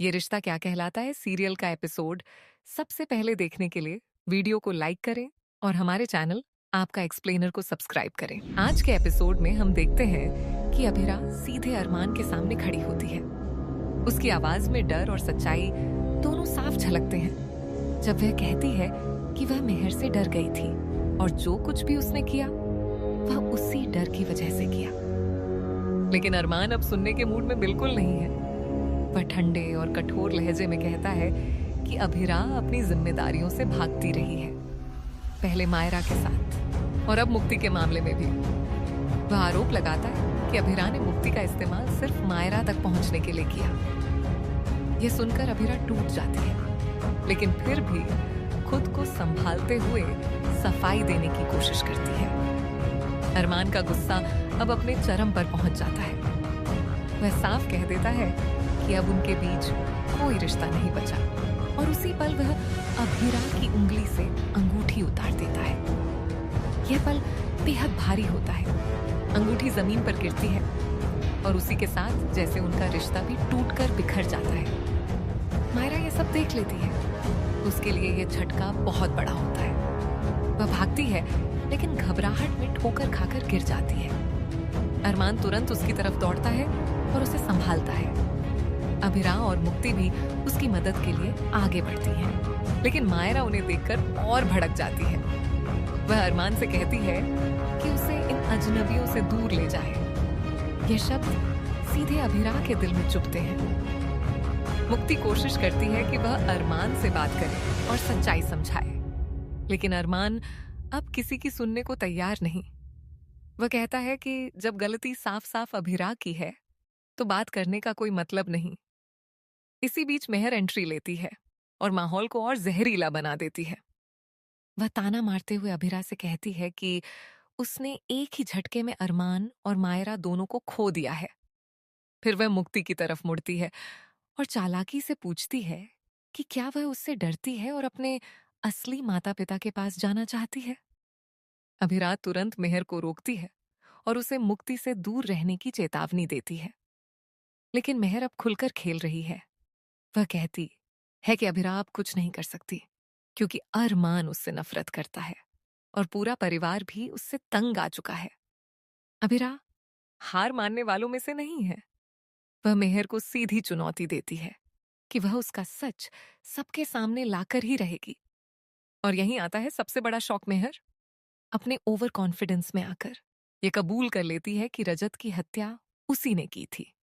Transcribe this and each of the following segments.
ये रिश्ता क्या कहलाता है सीरियल का एपिसोड सबसे पहले देखने के लिए वीडियो को लाइक करें और हमारे चैनल आपका एक्सप्लेनर को सब्सक्राइब करें। आज के एपिसोड में हम देखते हैं कि अभिरा सीधे अरमान के सामने खड़ी होती है। उसकी आवाज में डर और सच्चाई दोनों साफ झलकते हैं जब वह कहती है कि वह मेहर से डर गई थी और जो कुछ भी उसने किया वह उसी डर की वजह से किया। लेकिन अरमान अब सुनने के मूड में बिल्कुल नहीं है। वह ठंडे और कठोर लहजे में कहता है कि अभिरा अपनी जिम्मेदारियों से भागती रही है, पहले मायरा के साथ और अब मुक्ति के मामले में भी। वह आरोप लगाता है कि अभिरा ने मुक्ति का इस्तेमाल सिर्फ मायरा तक पहुंचने के लिए किया। यह सुनकर अभिरा टूट जाती है, लेकिन फिर भी खुद को संभालते हुए सफाई देने की कोशिश करती है। अरमान का गुस्सा अब अपने चरम पर पहुंच जाता है। वह साफ कह देता है कि अब उनके बीच कोई रिश्ता नहीं बचा और उसी पल वह अभिरा की उंगली से अंगूठी उतार देता है। यह पल बेहद भारी होता है। अंगूठी जमीन पर गिरती है और उसी के साथ जैसे उनका रिश्ता भी टूटकर बिखर जाता है। मायरा यह सब देख लेती है। उसके लिए यह झटका बहुत बड़ा होता है। वह भागती है लेकिन घबराहट में ठोकर खाकर गिर जाती है। अरमान तुरंत उसकी तरफ दौड़ता है और उसे संभालता है। अभिरा और मुक्ति भी उसकी मदद के लिए आगे बढ़ती हैं, लेकिन मायरा उन्हें देखकर और भड़क जाती है। वह अरमान से कहती है कि उसे इन अजनबियों से दूर ले जाए। ये शब्द सीधे अभिरा के दिल में चुभते हैं। मुक्ति कोशिश करती है कि वह अरमान से बात करे और सच्चाई समझाए, लेकिन अरमान अब किसी की सुनने को तैयार नहीं। वह कहता है कि जब गलती साफ साफ अभिरा की है तो बात करने का कोई मतलब नहीं। इसी बीच मेहर एंट्री लेती है और माहौल को और जहरीला बना देती है। वह ताना मारते हुए अभिरा से कहती है कि उसने एक ही झटके में अरमान और मायरा दोनों को खो दिया है। फिर वह मुक्ति की तरफ मुड़ती है और चालाकी से पूछती है कि क्या वह उससे डरती है और अपने असली माता पिता के पास जाना चाहती है। अभिरा तुरंत मेहर को रोकती है और उसे मुक्ति से दूर रहने की चेतावनी देती है, लेकिन मेहर अब खुलकर खेल रही है। वह कहती है कि अभिरा अब कुछ नहीं कर सकती क्योंकि अरमान उससे नफरत करता है और पूरा परिवार भी उससे तंग आ चुका है। अभिरा हार मानने वालों में से नहीं है। वह मेहर को सीधी चुनौती देती है कि वह उसका सच सबके सामने लाकर ही रहेगी। और यहीं आता है सबसे बड़ा शौक। मेहर अपने ओवर कॉन्फिडेंस में आकर ये कबूल कर लेती है कि रजत की हत्या उसी ने की थी,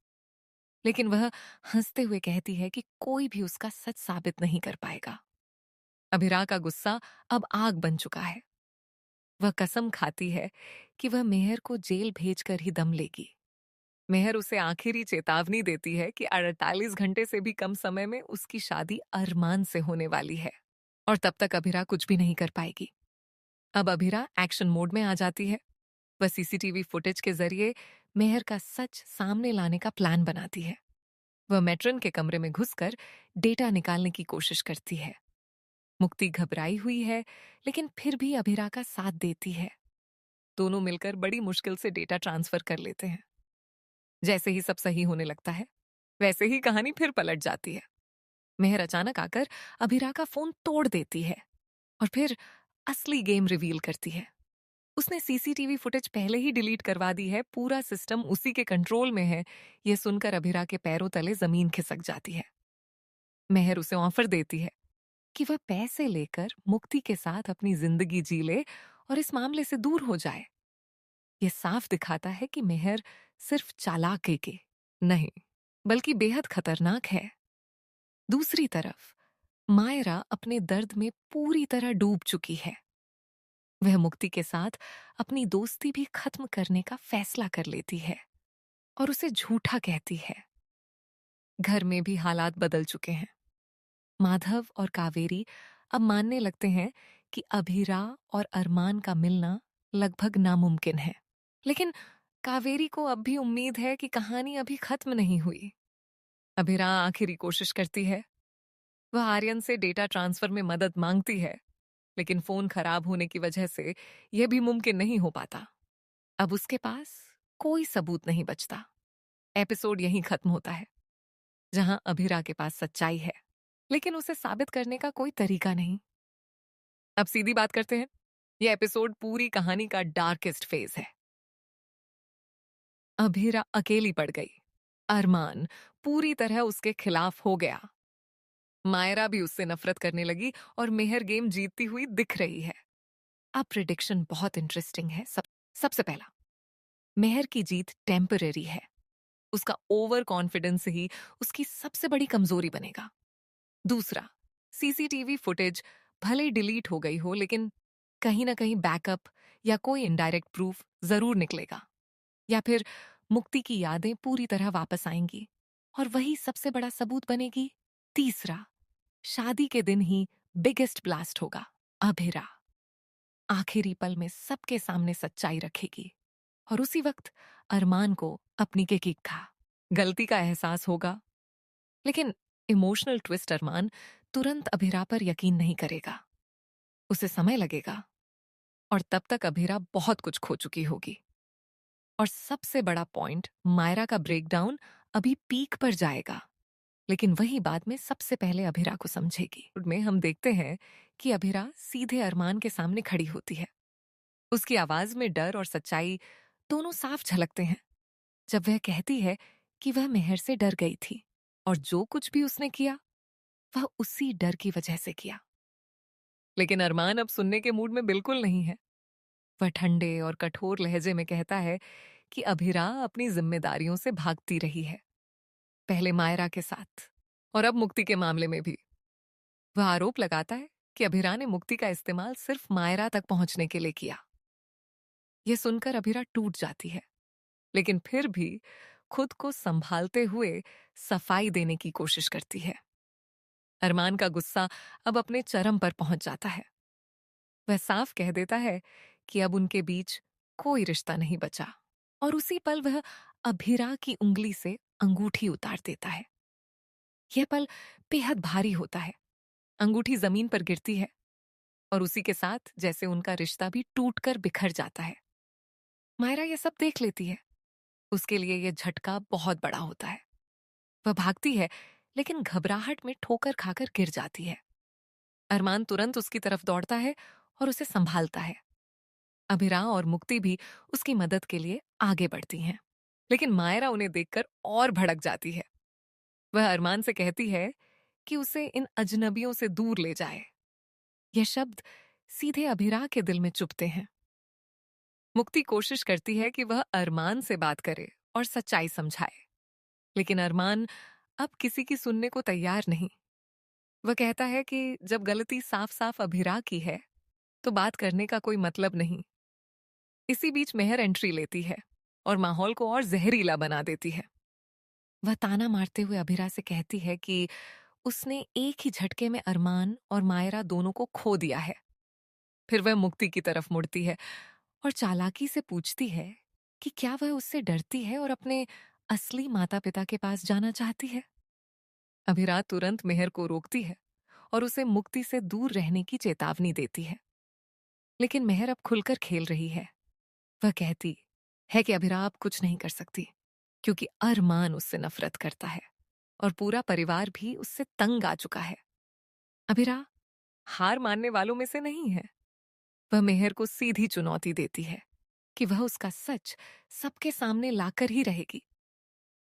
लेकिन वह हंसते हुए कहती है कि कोई भी उसका सच साबित नहीं कर पाएगा। अभिरा का गुस्सा अब आग बन चुका है। वह कसम खाती है कि वह मेहर को जेल भेजकर ही दम लेगी। मेहर उसे आखिरी चेतावनी देती है कि 48 घंटे से भी कम समय में उसकी शादी अरमान से होने वाली है और तब तक अभिरा कुछ भी नहीं कर पाएगी। अब अभिरा एक्शन मोड में आ जाती है। वह सीसीटीवी फुटेज के जरिए मेहर का सच सामने लाने का प्लान बनाती है। वह मैट्रन के कमरे में घुसकर डेटा निकालने की कोशिश करती है। मुक्ति घबराई हुई है, लेकिन फिर भी अभिरा का साथ देती है। दोनों मिलकर बड़ी मुश्किल से डेटा ट्रांसफर कर लेते हैं। जैसे ही सब सही होने लगता है, वैसे ही कहानी फिर पलट जाती है। मेहर अचानक आकर अभिरा का फोन तोड़ देती है और फिर असली गेम रिवील करती है। उसने सीसीटीवी फुटेज पहले ही डिलीट करवा दी है। पूरा सिस्टम उसी के कंट्रोल में है। यह सुनकर अभिरा के पैरों तले जमीन खिसक जाती है। मेहर उसे ऑफर देती है कि वह पैसे लेकर मुक्ति के साथ अपनी जिंदगी जी ले और इस मामले से दूर हो जाए। यह साफ दिखाता है कि मेहर सिर्फ चालाक के नहीं, बल्कि बेहद खतरनाक है। दूसरी तरफ मायरा अपने दर्द में पूरी तरह डूब चुकी है। वह मुक्ति के साथ अपनी दोस्ती भी खत्म करने का फैसला कर लेती है और उसे झूठा कहती है। घर में भी हालात बदल चुके हैं। माधव और कावेरी अब मानने लगते हैं कि अभिरा और अरमान का मिलना लगभग नामुमकिन है, लेकिन कावेरी को अब भी उम्मीद है कि कहानी अभी खत्म नहीं हुई। अभिरा आखिरी कोशिश करती है। वह आर्यन से डेटा ट्रांसफर में मदद मांगती है, लेकिन फोन खराब होने की वजह से यह भी मुमकिन नहीं हो पाता। अब उसके पास कोई सबूत नहीं बचता। एपिसोड यहीं खत्म होता है। जहां अभिरा के पास सच्चाई है, लेकिन उसे साबित करने का कोई तरीका नहीं। अब सीधी बात करते हैं। यह एपिसोड पूरी कहानी का डार्केस्ट फेज है। अभिरा अकेली पड़ गई। अरमान पूरी तरह उसके खिलाफ हो गया। मायरा भी उससे नफरत करने लगी और मेहर गेम जीतती हुई दिख रही है। अब प्रिडिक्शन बहुत इंटरेस्टिंग है। सबसे पहला, मेहर की जीत टेम्पररी है। उसका ओवर कॉन्फिडेंस ही उसकी सबसे बड़ी कमजोरी बनेगा। दूसरा, सीसीटीवी फुटेज भले डिलीट हो गई हो, लेकिन कहीं ना कहीं बैकअप या कोई इनडायरेक्ट प्रूफ जरूर निकलेगा। या फिर मुक्ति की यादें पूरी तरह वापस आएंगी और वही सबसे बड़ा सबूत बनेगी। तीसरा, शादी के दिन ही बिगेस्ट ब्लास्ट होगा। अभिरा आखिरी पल में सबके सामने सच्चाई रखेगी और उसी वक्त अरमान को अपनी के किक का गलती का एहसास होगा। लेकिन इमोशनल ट्विस्ट अरमान तुरंत अभिरा पर यकीन नहीं करेगा। उसे समय लगेगा और तब तक अभिरा बहुत कुछ खो चुकी होगी। और सबसे बड़ा पॉइंट, मायरा का ब्रेकडाउन अभी पीक पर जाएगा, लेकिन वही बाद में सबसे पहले अभिरा को समझेगी। में हम देखते हैं कि अभिरा सीधे अरमान के सामने खड़ी होती है। उसकी आवाज में डर और सच्चाई दोनों साफ झलकते हैं जब वह कहती है कि वह मेहर से डर गई थी और जो कुछ भी उसने किया वह उसी डर की वजह से किया। लेकिन अरमान अब सुनने के मूड में बिल्कुल नहीं है। वह ठंडे और कठोर लहजे में कहता है कि अभिरा अपनी जिम्मेदारियों से भागती रही है, पहले मायरा के साथ और अब मुक्ति के मामले में भी। वह आरोप लगाता है कि अभिरा ने मुक्ति का इस्तेमाल सिर्फ मायरा तक पहुंचने के लिए किया। यह सुनकर अभिरा टूट जाती है, लेकिन फिर भी खुद को संभालते हुए सफाई देने की कोशिश करती है। अरमान का गुस्सा अब अपने चरम पर पहुंच जाता है। वह साफ कह देता है कि अब उनके बीच कोई रिश्ता नहीं बचा और उसी पल वह अभिरा की उंगली से अंगूठी उतार देता है। यह पल बेहद भारी होता है। अंगूठी जमीन पर गिरती है और उसी के साथ जैसे उनका रिश्ता भी टूटकर बिखर जाता है। मायरा यह सब देख लेती है। उसके लिए यह झटका बहुत बड़ा होता है। वह भागती है, लेकिन घबराहट में ठोकर खाकर गिर जाती है। अरमान तुरंत उसकी तरफ दौड़ता है और उसे संभालता है। अभिरा और मुक्ति भी उसकी मदद के लिए आगे बढ़ती हैं, लेकिन मायरा उन्हें देखकर और भड़क जाती है। वह अरमान से कहती है कि उसे इन अजनबियों से दूर ले जाए। यह शब्द सीधे अभिरा के दिल में चुभते हैं। मुक्ति कोशिश करती है कि वह अरमान से बात करे और सच्चाई समझाए, लेकिन अरमान अब किसी की सुनने को तैयार नहीं। वह कहता है कि जब गलती साफ साफ अभिरा की है तो बात करने का कोई मतलब नहीं। इसी बीच मेहर एंट्री लेती है और माहौल को और जहरीला बना देती है। वह ताना मारते हुए अभिरा से कहती है कि उसने एक ही झटके में अरमान और मायरा दोनों को खो दिया है। फिर वह मुक्ति की तरफ मुड़ती है और चालाकी से पूछती है कि क्या वह उससे डरती है और अपने असली माता पिता के पास जाना चाहती है। अभिरा तुरंत मेहर को रोकती है और उसे मुक्ति से दूर रहने की चेतावनी देती है, लेकिन मेहर अब खुलकर खेल रही है। वह कहती है कि अभिरा अब कुछ नहीं कर सकती क्योंकि अरमान उससे नफरत करता है और पूरा परिवार भी उससे तंग आ चुका है। अभिरा हार मानने वालों में से नहीं है। वह मेहर को सीधी चुनौती देती है कि वह उसका सच सबके सामने लाकर ही रहेगी।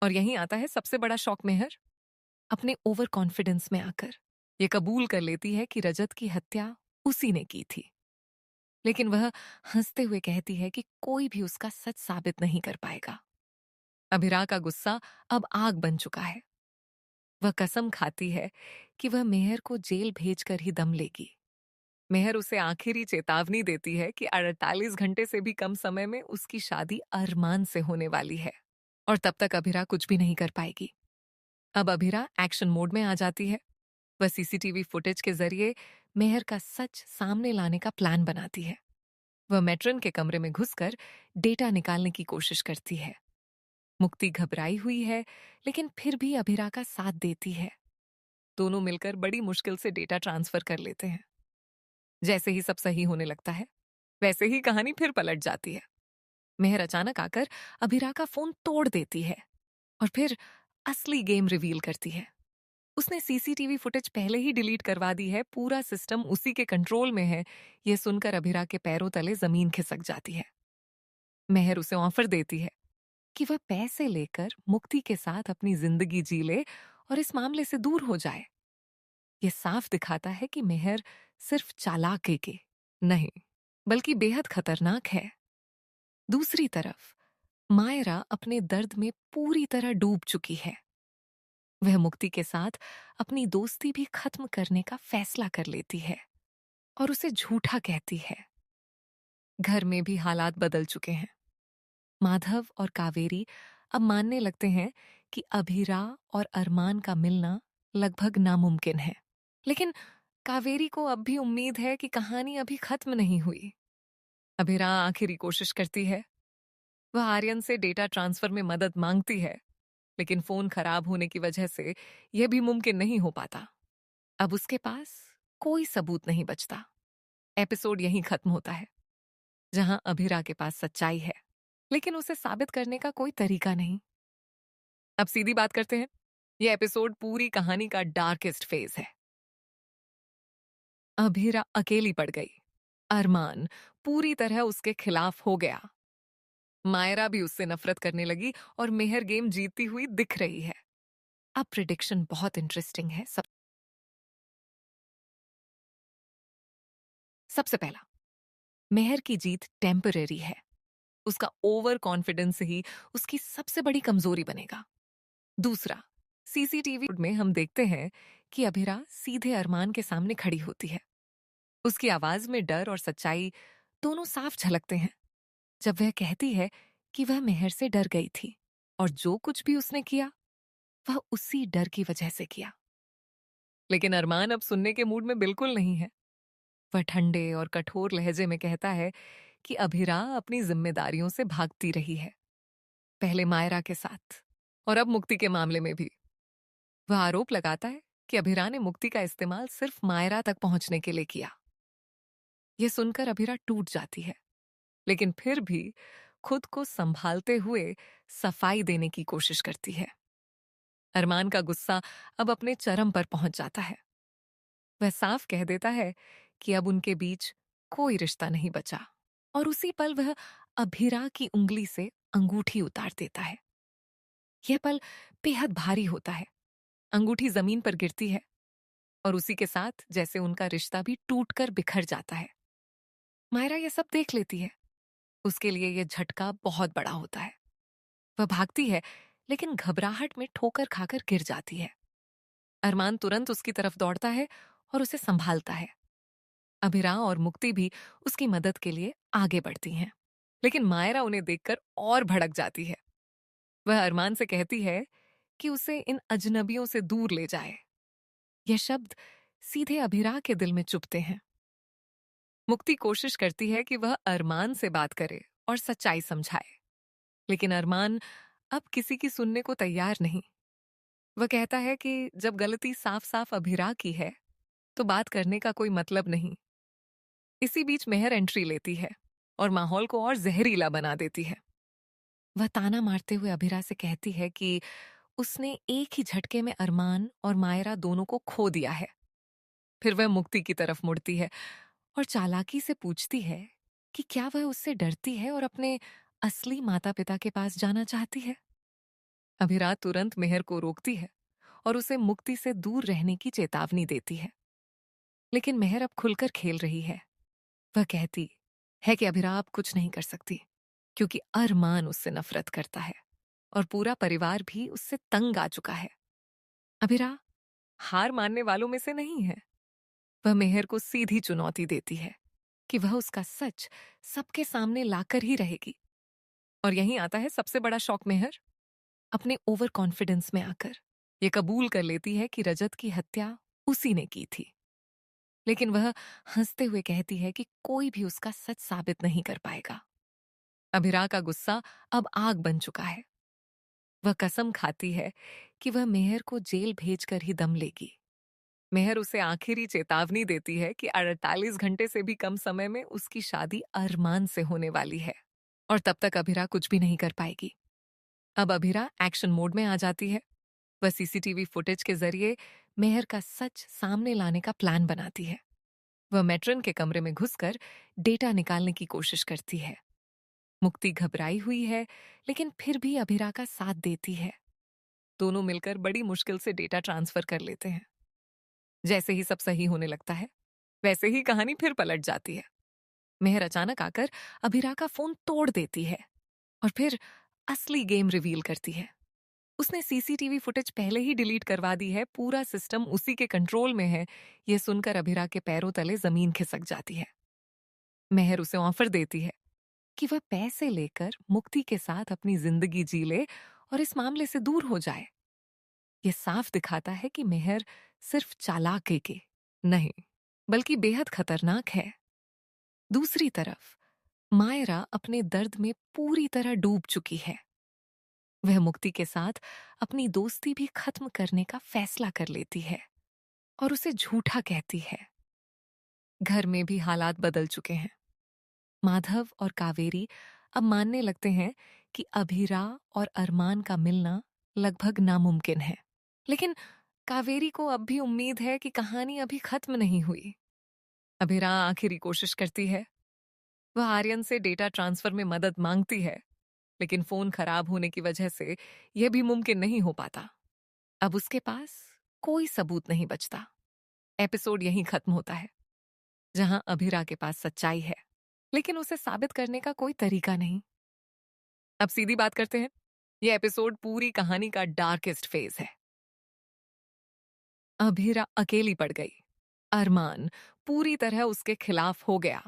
और यहीं आता है सबसे बड़ा शॉक। मेहर अपने ओवर कॉन्फिडेंस में आकर ये कबूल कर लेती है कि रजत की हत्या उसी ने की थी, लेकिन वह हंसते हुए कहती है कि कोई भी उसका सच साबित नहीं कर पाएगा। अभिरा का गुस्सा अब आग बन चुका है। वह कसम खाती है कि वह मेहर को जेल भेजकर ही दम लेगी। मेहर उसे आखिरी चेतावनी देती है कि 48 घंटे से भी कम समय में उसकी शादी अरमान से होने वाली है और तब तक अभिरा कुछ भी नहीं कर पाएगी। अब अभिरा एक्शन मोड में आ जाती है। वह सीसीटीवी फुटेज के जरिए मेहर का सच सामने लाने का प्लान बनाती है। वह मैट्रन के कमरे में घुसकर डेटा निकालने की कोशिश करती है। मुक्ति घबराई हुई है, लेकिन फिर भी अभिरा का साथ देती है। दोनों मिलकर बड़ी मुश्किल से डेटा ट्रांसफर कर लेते हैं। जैसे ही सब सही होने लगता है, वैसे ही कहानी फिर पलट जाती है। मेहर अचानक आकर अभिरा का फोन तोड़ देती है और फिर असली गेम रिवील करती है। उसने सीसीटीवी फुटेज पहले ही डिलीट करवा दी है, पूरा सिस्टम उसी के कंट्रोल में है। यह सुनकर अभिरा के पैरों तले जमीन खिसक जाती है। मेहर उसे ऑफर देती है कि वह पैसे लेकर मुक्ति के साथ अपनी जिंदगी जी ले और इस मामले से दूर हो जाए। यह साफ दिखाता है कि मेहर सिर्फ चालाक के नहीं, बल्कि बेहद खतरनाक है। दूसरी तरफ मायरा अपने दर्द में पूरी तरह डूब चुकी है। वह मुक्ति के साथ अपनी दोस्ती भी खत्म करने का फैसला कर लेती है और उसे झूठा कहती है। घर में भी हालात बदल चुके हैं। माधव और कावेरी अब मानने लगते हैं कि अभिरा और अरमान का मिलना लगभग नामुमकिन है। लेकिन कावेरी को अब भी उम्मीद है कि कहानी अभी खत्म नहीं हुई। अभिरा आखिरी कोशिश करती है। वह आर्यन से डेटा ट्रांसफर में मदद मांगती है, लेकिन फोन खराब होने की वजह से यह भी मुमकिन नहीं हो पाता। अब उसके पास कोई सबूत नहीं बचता। एपिसोड यहीं खत्म होता है, जहां अभिरा के पास सच्चाई है, लेकिन उसे साबित करने का कोई तरीका नहीं। अब सीधी बात करते हैं। यह एपिसोड पूरी कहानी का डार्केस्ट फेज है। अभिरा अकेली पड़ गई। अरमान पूरी तरह उसके खिलाफ हो गया। मायरा भी उससे नफरत करने लगी और मेहर गेम जीतती हुई दिख रही है। अब प्रिडिक्शन बहुत इंटरेस्टिंग है। सबसे पहला, मेहर की जीत टेम्पररी है। उसका ओवर कॉन्फिडेंस ही उसकी सबसे बड़ी कमजोरी बनेगा। दूसरा, सीसीटीवी में हम देखते हैं कि अभिरा सीधे अरमान के सामने खड़ी होती है। उसकी आवाज में डर और सच्चाई दोनों साफ झलकते हैं। जब वह कहती है कि वह मेहर से डर गई थी और जो कुछ भी उसने किया वह उसी डर की वजह से किया। लेकिन अरमान अब सुनने के मूड में बिल्कुल नहीं है। वह ठंडे और कठोर लहजे में कहता है कि अभिरा अपनी जिम्मेदारियों से भागती रही है, पहले मायरा के साथ और अब मुक्ति के मामले में भी। वह आरोप लगाता है कि अभिरा ने मुक्ति का इस्तेमाल सिर्फ मायरा तक पहुंचने के लिए किया। यह सुनकर अभिरा टूट जाती है, लेकिन फिर भी खुद को संभालते हुए सफाई देने की कोशिश करती है। अरमान का गुस्सा अब अपने चरम पर पहुंच जाता है। वह साफ कह देता है कि अब उनके बीच कोई रिश्ता नहीं बचा और उसी पल वह अभिरा की उंगली से अंगूठी उतार देता है। यह पल बेहद भारी होता है। अंगूठी जमीन पर गिरती है और उसी के साथ जैसे उनका रिश्ता भी टूटकर बिखर जाता है। मायरा यह सब देख लेती है। उसके लिए यह झटका बहुत बड़ा होता है। वह भागती है, लेकिन घबराहट में ठोकर खाकर गिर जाती है। अरमान तुरंत उसकी तरफ दौड़ता है और उसे संभालता है। अभिरा और मुक्ति भी उसकी मदद के लिए आगे बढ़ती हैं, लेकिन मायरा उन्हें देखकर और भड़क जाती है। वह अरमान से कहती है कि उसे इन अजनबियों से दूर ले जाए। यह शब्द सीधे अभिरा के दिल में चुभते हैं। मुक्ति कोशिश करती है कि वह अरमान से बात करे और सच्चाई समझाए, लेकिन अरमान अब किसी की सुनने को तैयार नहीं। वह कहता है कि जब गलती साफ साफ अभिरा की है तो बात करने का कोई मतलब नहीं। इसी बीच मेहर एंट्री लेती है और माहौल को और जहरीला बना देती है। वह ताना मारते हुए अभिरा से कहती है कि उसने एक ही झटके में अरमान और मायरा दोनों को खो दिया है। फिर वह मुक्ति की तरफ मुड़ती है और चालाकी से पूछती है कि क्या वह उससे डरती है और अपने असली माता पिता के पास जाना चाहती है। अभिरा तुरंत मेहर को रोकती है और उसे मुक्ति से दूर रहने की चेतावनी देती है, लेकिन मेहर अब खुलकर खेल रही है। वह कहती है कि अभिरा अब कुछ नहीं कर सकती, क्योंकि अरमान उससे नफरत करता है और पूरा परिवार भी उससे तंग आ चुका है। अभिरा हार मानने वालों में से नहीं है। वह मेहर को सीधी चुनौती देती है कि वह उसका सच सबके सामने लाकर ही रहेगी। और यहीं आता है सबसे बड़ा शौक। मेहर अपने ओवर कॉन्फिडेंस में आकर यह कबूल कर लेती है कि रजत की हत्या उसी ने की थी, लेकिन वह हंसते हुए कहती है कि कोई भी उसका सच साबित नहीं कर पाएगा। अभिरा का गुस्सा अब आग बन चुका है। वह कसम खाती है कि वह मेहर को जेल भेजकर ही दम लेगी। मेहर उसे आखिरी चेतावनी देती है कि 48 घंटे से भी कम समय में उसकी शादी अरमान से होने वाली है और तब तक अभिरा कुछ भी नहीं कर पाएगी। अब अभिरा एक्शन मोड में आ जाती है। वह सीसीटीवी फुटेज के जरिए मेहर का सच सामने लाने का प्लान बनाती है। वह मैट्रन के कमरे में घुसकर डेटा निकालने की कोशिश करती है। मुक्ति घबराई हुई है, लेकिन फिर भी अभिरा का साथ देती है। दोनों मिलकर बड़ी मुश्किल से डेटा ट्रांसफर कर लेते हैं। जैसे ही सब सही होने लगता है, वैसे ही कहानी फिर पलट जाती है। मेहर अचानक आकर अभिरा का फोन तोड़ देती है और फिर असली गेम रिवील करती है। उसने सीसीटीवी फुटेज पहले ही डिलीट करवा दी है, पूरा सिस्टम उसी के कंट्रोल में है। यह सुनकर अभिरा के पैरों तले जमीन खिसक जाती है। मेहर उसे ऑफर देती है कि वह पैसे लेकर मुक्ति के साथ अपनी जिंदगी जी ले और इस मामले से दूर हो जाए। यह साफ दिखाता है कि मेहर सिर्फ चालाक के नहीं, बल्कि बेहद खतरनाक है। दूसरी तरफ मायरा अपने दर्द में पूरी तरह डूब चुकी है। वह मुक्ति के साथ अपनी दोस्ती भी खत्म करने का फैसला कर लेती है और उसे झूठा कहती है। घर में भी हालात बदल चुके हैं। माधव और कावेरी अब मानने लगते हैं कि अभिरा और अरमान का मिलना लगभग नामुमकिन है। लेकिन कावेरी को अब भी उम्मीद है कि कहानी अभी खत्म नहीं हुई। अभिरा आखिरी कोशिश करती है। वह आर्यन से डेटा ट्रांसफर में मदद मांगती है, लेकिन फोन खराब होने की वजह से यह भी मुमकिन नहीं हो पाता। अब उसके पास कोई सबूत नहीं बचता। एपिसोड यहीं खत्म होता है, जहां अभिरा के पास सच्चाई है, लेकिन उसे साबित करने का कोई तरीका नहीं। अब सीधी बात करते हैं। यह एपिसोड पूरी कहानी का डार्केस्ट फेज है। अभिरा अकेली पड़ गई। अरमान पूरी तरह उसके खिलाफ हो गया।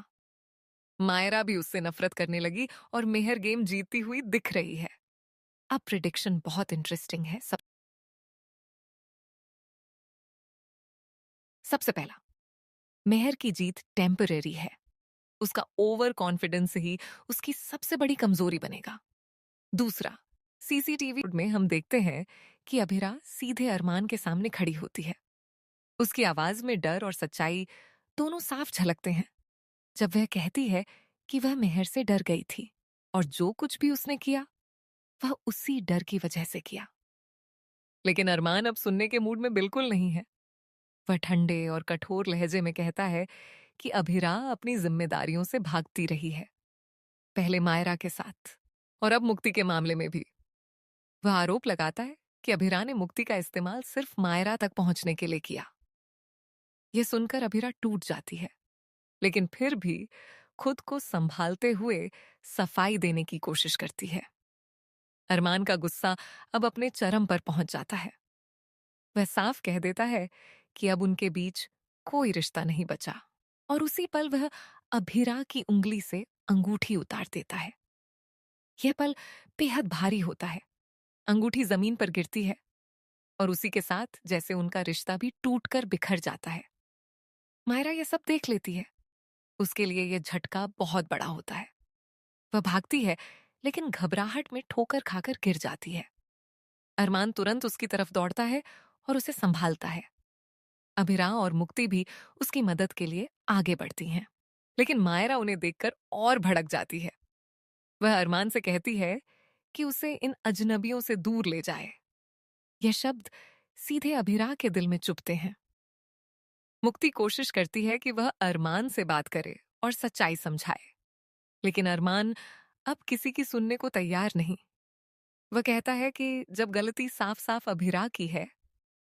मायरा भी उससे नफरत करने लगी और मेहर गेम जीतती हुई दिख रही है। अब प्रिडिक्शन बहुत इंटरेस्टिंग है। सबसे पहला, मेहर की जीत टेम्पररी है। उसका ओवर कॉन्फिडेंस ही उसकी सबसे बड़ी कमजोरी बनेगा। दूसरा, सीसीटीवी में हम देखते हैं कि अभिरा सीधे अरमान के सामने खड़ी होती है। उसकी आवाज में डर और सच्चाई दोनों साफ झलकते हैं। जब वह कहती है कि वह मेहर से डर गई थी और जो कुछ भी उसने किया वह उसी डर की वजह से किया। लेकिन अरमान अब सुनने के मूड में बिल्कुल नहीं है। वह ठंडे और कठोर लहजे में कहता है कि अभिरा अपनी जिम्मेदारियों से भागती रही है, पहले मायरा के साथ और अब मुक्ति के मामले में भी। वह आरोप लगाता है कि अभिरा ने मुक्ति का इस्तेमाल सिर्फ मायरा तक पहुंचने के लिए किया। यह सुनकर अभिरा टूट जाती है, लेकिन फिर भी खुद को संभालते हुए सफाई देने की कोशिश करती है। अरमान का गुस्सा अब अपने चरम पर पहुंच जाता है। वह साफ कह देता है कि अब उनके बीच कोई रिश्ता नहीं बचा और उसी पल वह अभिरा की उंगली से अंगूठी उतार देता है। यह पल बेहद भारी होता है। अंगूठी जमीन पर गिरती है और उसी के साथ जैसे उनका रिश्ता भी टूटकर बिखर जाता है। मायरा यह सब देख लेती है। उसके लिए यह झटका बहुत बड़ा होता है। वह भागती है, लेकिन घबराहट में ठोकर खाकर गिर जाती है। अरमान तुरंत उसकी तरफ दौड़ता है और उसे संभालता है। अभिरा और मुक्ति भी उसकी मदद के लिए आगे बढ़ती हैं, लेकिन मायरा उन्हें देखकर और भड़क जाती है। वह अरमान से कहती है कि उसे इन अजनबियों से दूर ले जाए। यह शब्द सीधे अभिरा के दिल में चुभते हैं। मुक्ति कोशिश करती है कि वह अरमान से बात करे और सच्चाई समझाए, लेकिन अरमान अब किसी की सुनने को तैयार नहीं। वह कहता है कि जब गलती साफ साफ अभिरा की है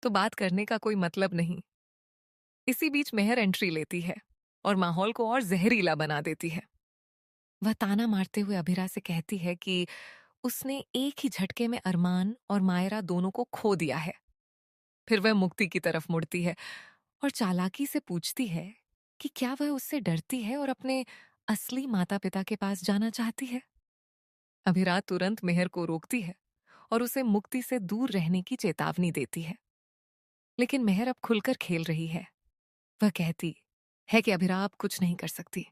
तो बात करने का कोई मतलब नहीं। इसी बीच मेहर एंट्री लेती है और माहौल को और जहरीला बना देती है। वह ताना मारते हुए अभिरा से कहती है कि उसने एक ही झटके में अरमान और मायरा दोनों को खो दिया है। फिर वह मुक्ति की तरफ मुड़ती है और चालाकी से पूछती है कि क्या वह उससे डरती है और अपने असली माता पिता के पास जाना चाहती है। अभिरा तुरंत मेहर को रोकती है और उसे मुक्ति से दूर रहने की चेतावनी देती है, लेकिन मेहर अब खुलकर खेल रही है। वह कहती है कि अभिरा अब कुछ नहीं कर सकती,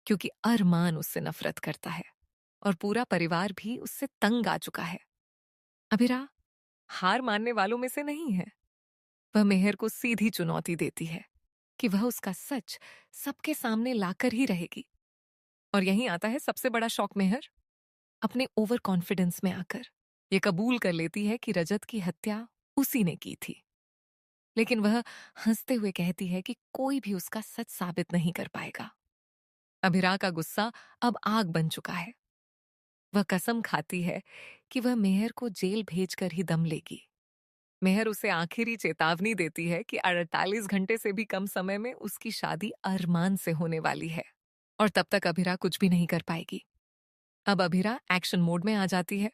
क्योंकि अरमान उससे नफरत करता है और पूरा परिवार भी उससे तंग आ चुका है। अभिरा हार मानने वालों में से नहीं है। वह मेहर को सीधी चुनौती देती है कि वह उसका सच सबके सामने लाकर ही रहेगी। और यहीं आता है सबसे बड़ा शौक। मेहर अपने ओवर कॉन्फिडेंस में आकर ये कबूल कर लेती है कि रजत की हत्या उसी ने की थी। लेकिन वह हंसते हुए कहती है कि कोई भी उसका सच साबित नहीं कर पाएगा। अभिरा का गुस्सा अब आग बन चुका है। वह कसम खाती है कि वह मेहर को जेल भेजकर ही दम लेगी। मेहर उसे आखिरी चेतावनी देती है कि 48 घंटे से भी कम समय में उसकी शादी अरमान से होने वाली है और तब तक अभिरा कुछ भी नहीं कर पाएगी। अब अभिरा एक्शन मोड में आ जाती है।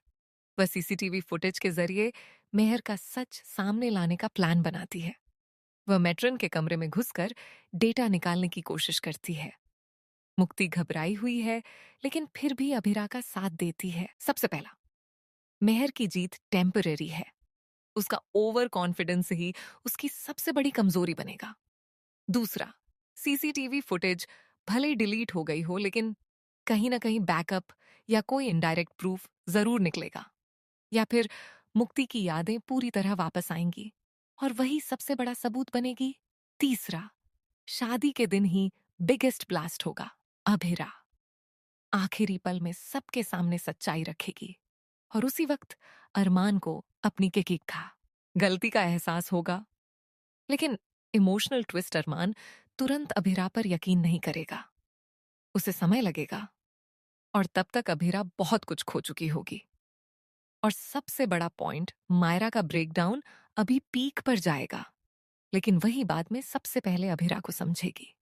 वह सीसीटीवी फुटेज के जरिए मेहर का सच सामने लाने का प्लान बनाती है। वह मैट्रन के कमरे में घुसकर डेटा निकालने की कोशिश करती है। मुक्ति घबराई हुई है, लेकिन फिर भी अभिरा का साथ देती है। सबसे पहला, मेहर की जीत टेम्पररी है। उसका ओवर कॉन्फिडेंस ही उसकी सबसे बड़ी कमजोरी बनेगा। दूसरा, सीसीटीवी फुटेज भले डिलीट हो गई हो, लेकिन कहीं ना कहीं बैकअप या कोई इनडायरेक्ट प्रूफ जरूर निकलेगा। या फिर मुक्ति की यादें पूरी तरह वापस आएंगी और वही सबसे बड़ा सबूत बनेगी। तीसरा, शादी के दिन ही बिगेस्ट ब्लास्ट होगा। अभिरा आखिरी पल में सबके सामने सच्चाई रखेगी और उसी वक्त अरमान को अपनी किक का गलती का एहसास होगा। लेकिन इमोशनल ट्विस्ट अरमान तुरंत अभिरा पर यकीन नहीं करेगा। उसे समय लगेगा और तब तक अभिरा बहुत कुछ खो चुकी होगी। और सबसे बड़ा पॉइंट, मायरा का ब्रेकडाउन अभी पीक पर जाएगा, लेकिन वही बाद में सबसे पहले अभिरा को समझेगी।